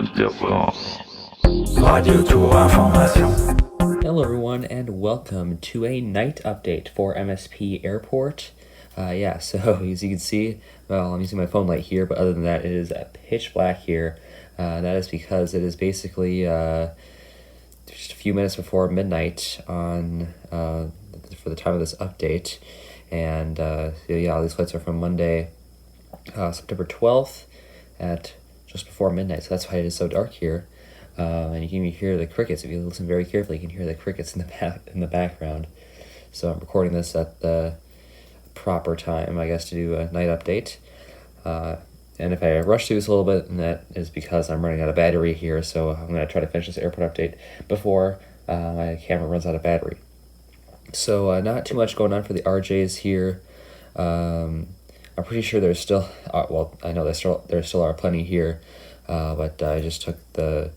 Radio Tour Information. Hello everyone and welcome to a night update for MSP Airport. So as you can see, well, I'm using my phone light here, but other than that, it is pitch black here. That is because it is basically just a few minutes before midnight on for the time of this update. And these flights are from Monday, September 12th at just before midnight. So that's why it is so dark here. And you can even hear the crickets. If you listen very carefully, you can hear the crickets in the background. So I'm recording this at the proper time, I guess, to do a night update. And if I rush through this a little bit, and that is because I'm running out of battery here, so I'm going to try to finish this airport update before my camera runs out of battery. So not too much going on for the RJs here. I'm pretty sure there's still, I know there still are plenty here, but I just took the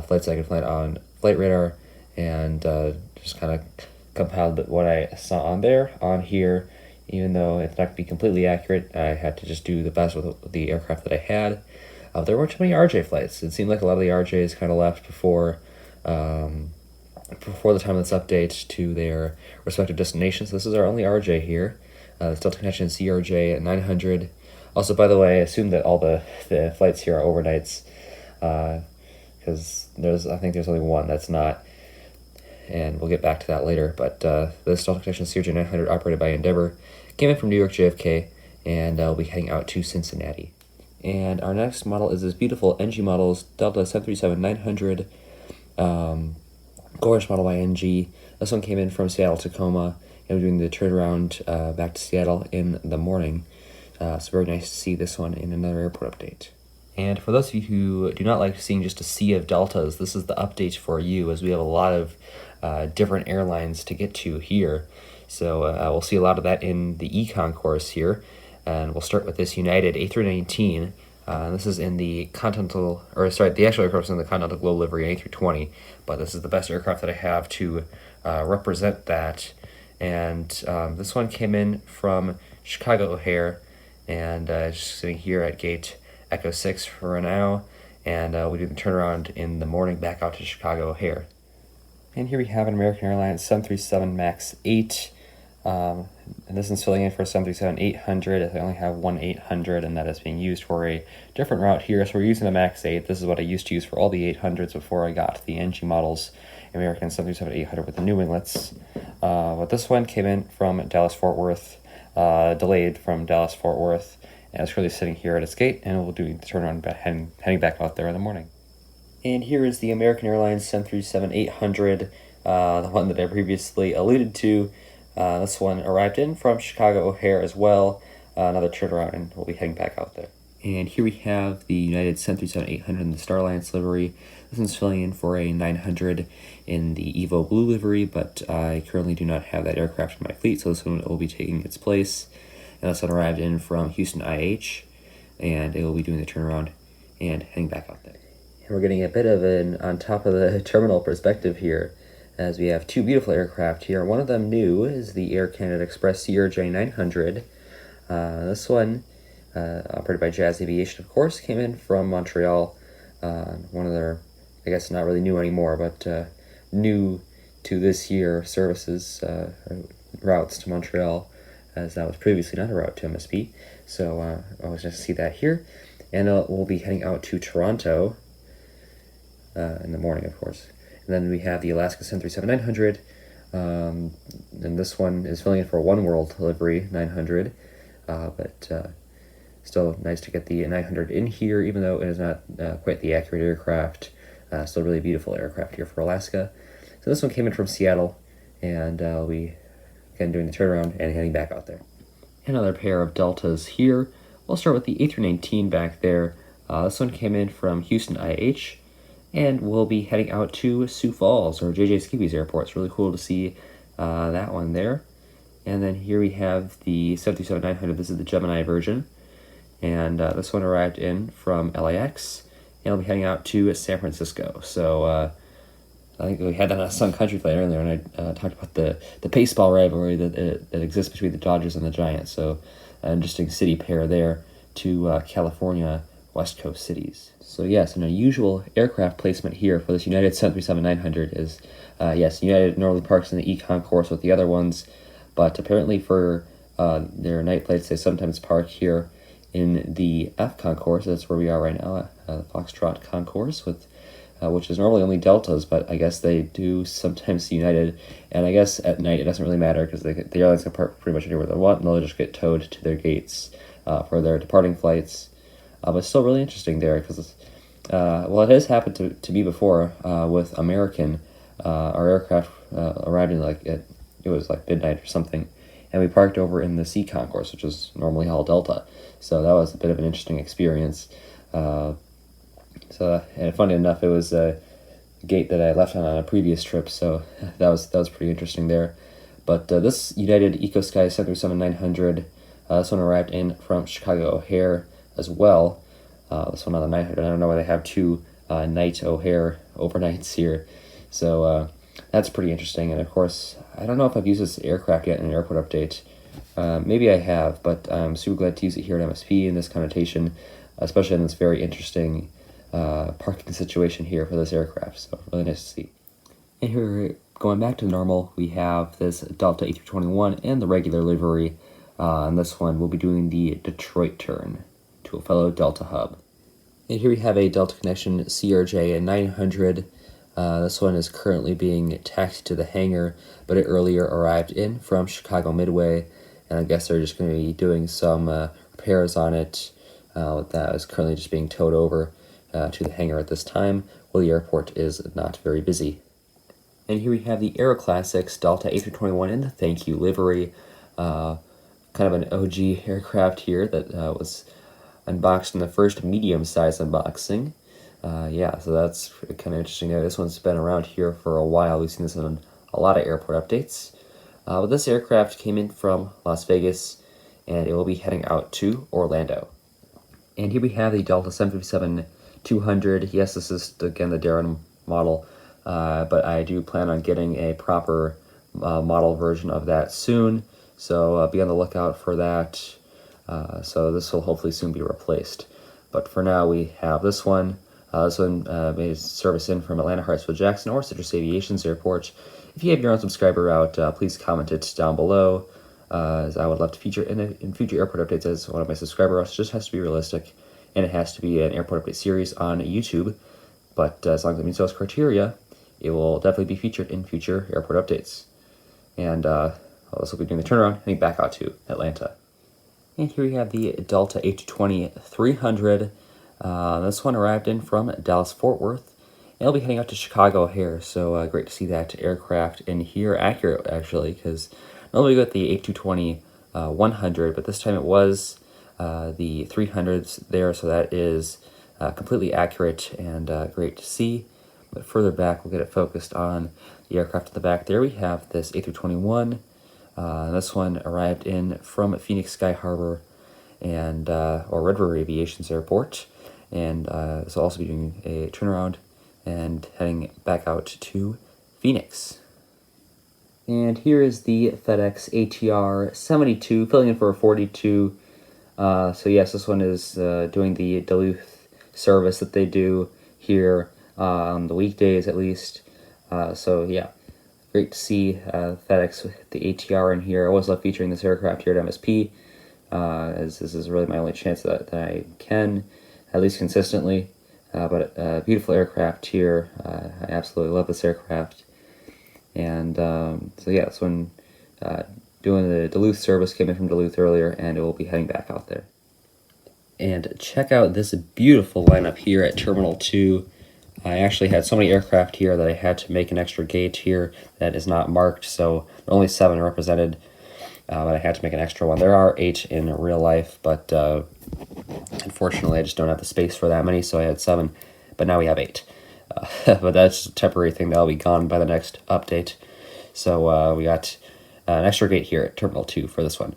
flights I could fly on Flight Radar and just kind of compiled what I saw on here. Even though it's not going to be completely accurate, I had to just do the best with the aircraft that I had. There weren't too many RJ flights. It seemed like a lot of the RJs kind of left before the time of this update to their respective destinations. So this is our only RJ here. The Delta Connection CRJ at 900. Also, by the way, I assume that all the flights here are overnights, because I think there's only one that's not, and we'll get back to that later. But this Delta Connection CRJ 900, operated by Endeavor, came in from New York JFK, and will be heading out to Cincinnati. And our next model is this beautiful NG Models Delta 737-900 Gorge model by NG. This one came in from Seattle Tacoma, and we're doing the turnaround back to Seattle in the morning. So very nice to see this one in another airport update. And for those of you who do not like seeing just a sea of Deltas, this is the update for you, as we have a lot of different airlines to get to here. So we'll see a lot of that in the concourse here. And we'll start with this United A319. This is in the the actual aircraft is in the Continental Glow livery, A320, but this is the best aircraft that I have to represent that. And this one came in from Chicago O'Hare, and just sitting here at gate Echo 6 for now, and we do the turnaround in the morning back out to Chicago O'Hare. And here we have an American Airlines 737 MAX 8, and this is filling in for 737-800. I only have one 800, and that is being used for a different route here, so we're using the MAX 8. This is what I used to use for all the 800s before I got the NG models, American 737-800 with the new winglets. But this one came in from Dallas-Fort Worth, delayed from Dallas-Fort Worth, and it's currently sitting here at its gate, and we'll do the turnaround heading back out there in the morning. And here is the American Airlines 737-800, the one that I previously alluded to. This one arrived in from Chicago O'Hare as well, another turnaround, and we'll be heading back out there. And here we have the United 737-800 in the Star Alliance livery. This one's filling in for a 900 in the Evo Blue livery, but I currently do not have that aircraft in my fleet, so this one will be taking its place. And this one arrived in from Houston IH, and it will be doing the turnaround and heading back out there. And we're getting a bit of an on top of the terminal perspective here, as we have two beautiful aircraft here. One of them new is the Air Canada Express CRJ 900. This one, operated by Jazz Aviation, of course, came in from Montreal. One of their, I guess not really new anymore, but new to this year services, routes to Montreal, as that was previously not a route to MSP. So I was just to see that here. And we'll be heading out to Toronto in the morning, of course. And then we have the Alaska 737-900, and this one is filling in for One World livery 900, but still nice to get the 900 in here, even though it is not quite the accurate aircraft. Still really beautiful aircraft here for Alaska. So this one came in from Seattle, and we again doing the turnaround and heading back out there. Another pair of Deltas here. We'll start with the A319 back there. This one came in from Houston IH, and we'll be heading out to Sioux Falls, or JJ Skippy's airport. It's really cool to see that one there. And then here we have the 737-900. This is the Gemini version. And this one arrived in from LAX, and we'll be heading out to San Francisco. So I think we had that on a Sun Country flight earlier, and I talked about the baseball rivalry that exists between the Dodgers and the Giants. So an interesting city pair there to California West Coast cities. So yes, an unusual aircraft placement here for this United 737-900 is, yes, United normally parks in the concourse with the other ones, but apparently for their night flights, they sometimes park here in the F concourse. That's where we are right now, the Foxtrot concourse, with which is normally only Deltas, but I guess they do sometimes see United, and I guess at night it doesn't really matter because the airlines can park pretty much anywhere they want, and they'll just get towed to their gates for their departing flights. But it's still really interesting there because, well, it has happened to me before with American. Our aircraft arrived in it was like midnight or something, and we parked over in the C concourse, which is normally all Delta. So that was a bit of an interesting experience. And funny enough, it was a gate that I left on a previous trip, so that was pretty interesting there. But this United EcoSky 737-900, this one arrived in from Chicago O'Hare as well. This one on the 900. I don't know why they have two night O'Hare overnights here. So that's pretty interesting. And of course, I don't know if I've used this aircraft yet in an airport update. Maybe I have, but I'm super glad to use it here at MSP in this connotation, especially in this very interesting parking situation here for this aircraft. So really nice to see. And here, going back to normal, we have this Delta A321 and the regular livery. And this one, we'll be doing the Detroit turn to a fellow Delta hub. And here we have a Delta Connection CRJ 900. This one is currently being taxied to the hangar, but it earlier arrived in from Chicago Midway, and I guess they're just going to be doing some repairs on it. That is currently just being towed over to the hangar at this time, while the airport is not very busy. And here we have the Aero Classics Delta A321 in the thank you livery. Kind of an OG aircraft here that was unboxed in the first medium-sized unboxing. So that's kind of interesting. This one's been around here for a while. We've seen this in a lot of airport updates. But this aircraft came in from Las Vegas, and it will be heading out to Orlando. And here we have the Delta 757-200. Yes, this is, again, the Darren model, but I do plan on getting a proper model version of that soon. So be on the lookout for that. So this will hopefully soon be replaced. But for now, we have this one. This one made service in from Atlanta Hartsfield Jackson or Citrus Aviation's airport. If you have your own subscriber route, please comment it down below, as I would love to feature in future airport updates as one of my subscriber routes. It just has to be realistic, and it has to be an airport update series on YouTube. But as long as it meets those criteria, it will definitely be featured in future airport updates. And this will be doing the turnaround, heading back out to Atlanta. And here we have the Delta A320 300. This one arrived in from Dallas-Fort Worth. And it'll be heading out to Chicago O'Hare, so great to see that aircraft in here. Accurate, actually, because normally we got the A220 100, but this time it was the 300s there, so that is completely accurate and great to see. But further back, we'll get it focused on the aircraft at the back. There we have this A321. This one arrived in from Phoenix Sky Harbor and or Red River Aviation's airport, and this will also be doing a turnaround and heading back out to Phoenix. And here is the Fedex Atr 72, filling in for a 42. So yes, this one is doing the Duluth service that they do here on the weekdays at least. So yeah, great to see FedEx with the ATR in here. I always love featuring this aircraft here at MSP, as this is really my only chance that I can, at least consistently. But a beautiful aircraft here. I absolutely love this aircraft. And so yeah, this one doing the Duluth service, came in from Duluth earlier, and it will be heading back out there. And check out this beautiful lineup here at Terminal 2. I actually had so many aircraft here that I had to make an extra gate here that is not marked, so there are only 7 represented, but I had to make an extra one. There are 8 in real life, but unfortunately I just don't have the space for that many, so I had 7, but now we have 8. But that's a temporary thing. That'll be gone by the next update. So we got an extra gate here at Terminal 2 for this one.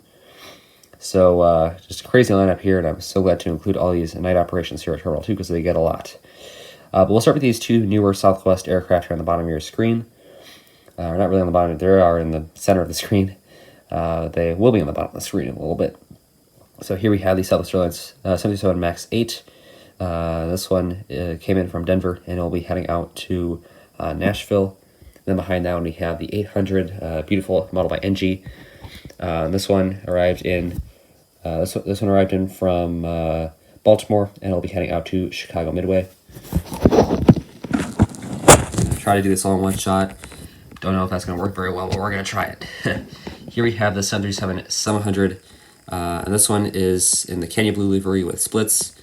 So just a crazy lineup here, and I'm so glad to include all these night operations here at Terminal 2 because they get a lot. But we'll start with these 2 newer Southwest aircraft here on the bottom of your screen. Not really on the bottom, they are in the center of the screen. They will be on the bottom of the screen in a little bit. So here we have the Southwest Airlines 77 MAX 8. This one came in from Denver, and it'll be heading out to Nashville. Then behind that one we have the 800, beautiful model by NG. This one arrived in this one arrived in from Baltimore, and it'll be heading out to Chicago Midway. Try to do this all in one shot. Don't know if that's going to work very well, but we're going to try it. Here we have the 737-700, and this one is in the Canyon Blue livery with splits.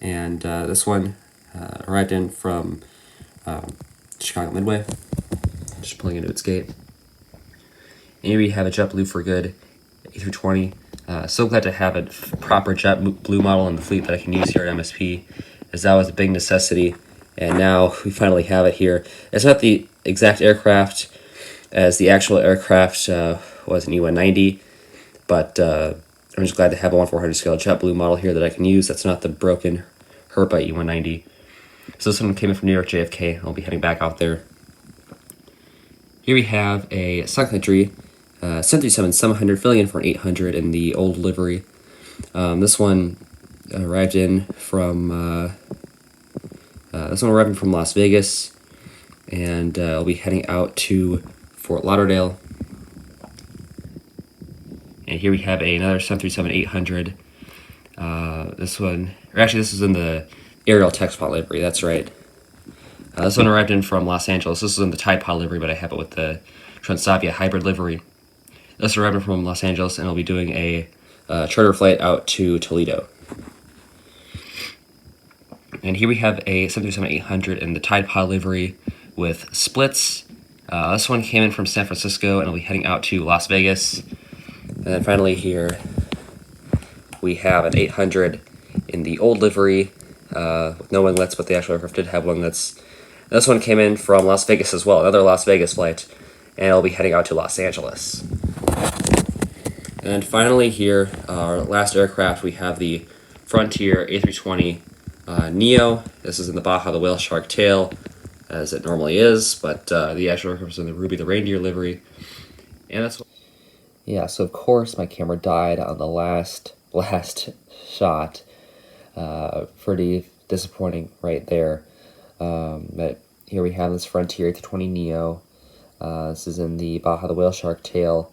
And this one arrived in from Chicago Midway. Just pulling into its gate. And here we have a JetBlue for good A320. So glad to have a proper JetBlue model in the fleet that I can use here at MSP, as that was a big necessity. And now we finally have it here. It's not the exact aircraft as the actual aircraft was an E190, but I'm just glad to have a 1/400 scale JetBlue model here that I can use. That's not the broken Herpa E190. So this one came in from New York JFK. I'll be heading back out there. Here we have a Sun Country 737-700 filling in for an 800 in the old livery. This one arrived in from Las Vegas, and I'll be heading out to Fort Lauderdale. And here we have another 737-800. This is in the Aerial Tech Spot livery, that's right. This one arrived in from Los Angeles. This is in the Tide Pod livery, but I have it with the Transavia hybrid livery. This arrived in from Los Angeles, and I'll be doing a charter flight out to Toledo. And here we have a 737-800 in the Tide Pod livery with splits. This one came in from San Francisco, and I'll be heading out to Las Vegas. And then finally here, we have an 800 in the old livery with no winglets, but the actual aircraft did have winglets. And this one came in from Las Vegas as well, another Las Vegas flight, and I'll be heading out to Los Angeles. And finally here, our last aircraft, we have the Frontier A320 Neo. This is in the Baja the Whale Shark tail, as it normally is, but the actual aircraft is in the Ruby the Reindeer livery. And that's yeah, so of course my camera died on the last shot. Pretty disappointing right there. But here we have this Frontier A320 Neo. This is in the Baja the Whale Shark tail,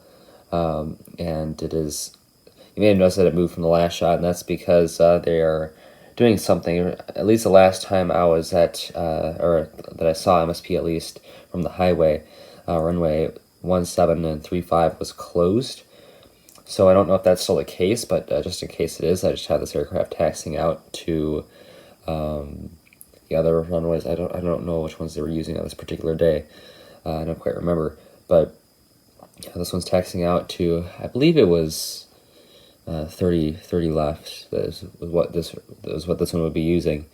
and it is. You may have noticed that it moved from the last shot, and that's because they are doing something. At least the last time I was at, or that I saw MSP at least from the highway, runway 17 and 35 was closed. So I don't know if that's still the case, but just in case it is, I just have this aircraft taxiing out to the other runways. I don't know which ones they were using on this particular day. I don't quite remember, but this one's taxiing out to, I believe it was 30 left. That is what this one would be using.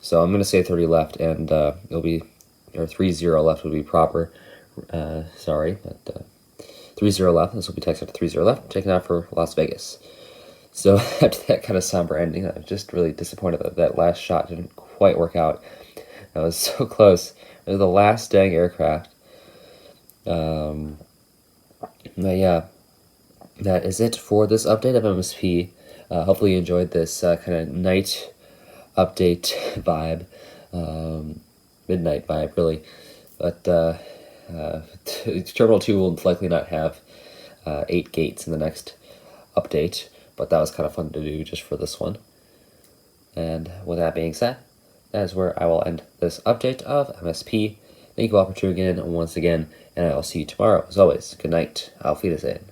So I'm going to say 30 left, and it'll be, or 30 left would be proper. Sorry, but 30 left. This will be taxiing out to 30 left, taking out for Las Vegas. So after that kind of somber ending, I'm just really disappointed that that last shot didn't quite work out. That was so close. It was the last dang aircraft. But yeah, that is it for this update of MSP. Hopefully you enjoyed this kind of night update vibe, midnight vibe really. But Terminal 2 will likely not have 8 gates in the next update, but that was kind of fun to do just for this one. And with that being said, that is where I will end this update of MSP. Thank you all for tuning in once again, and I will see you tomorrow. As always, good night. Auf Wiedersehen.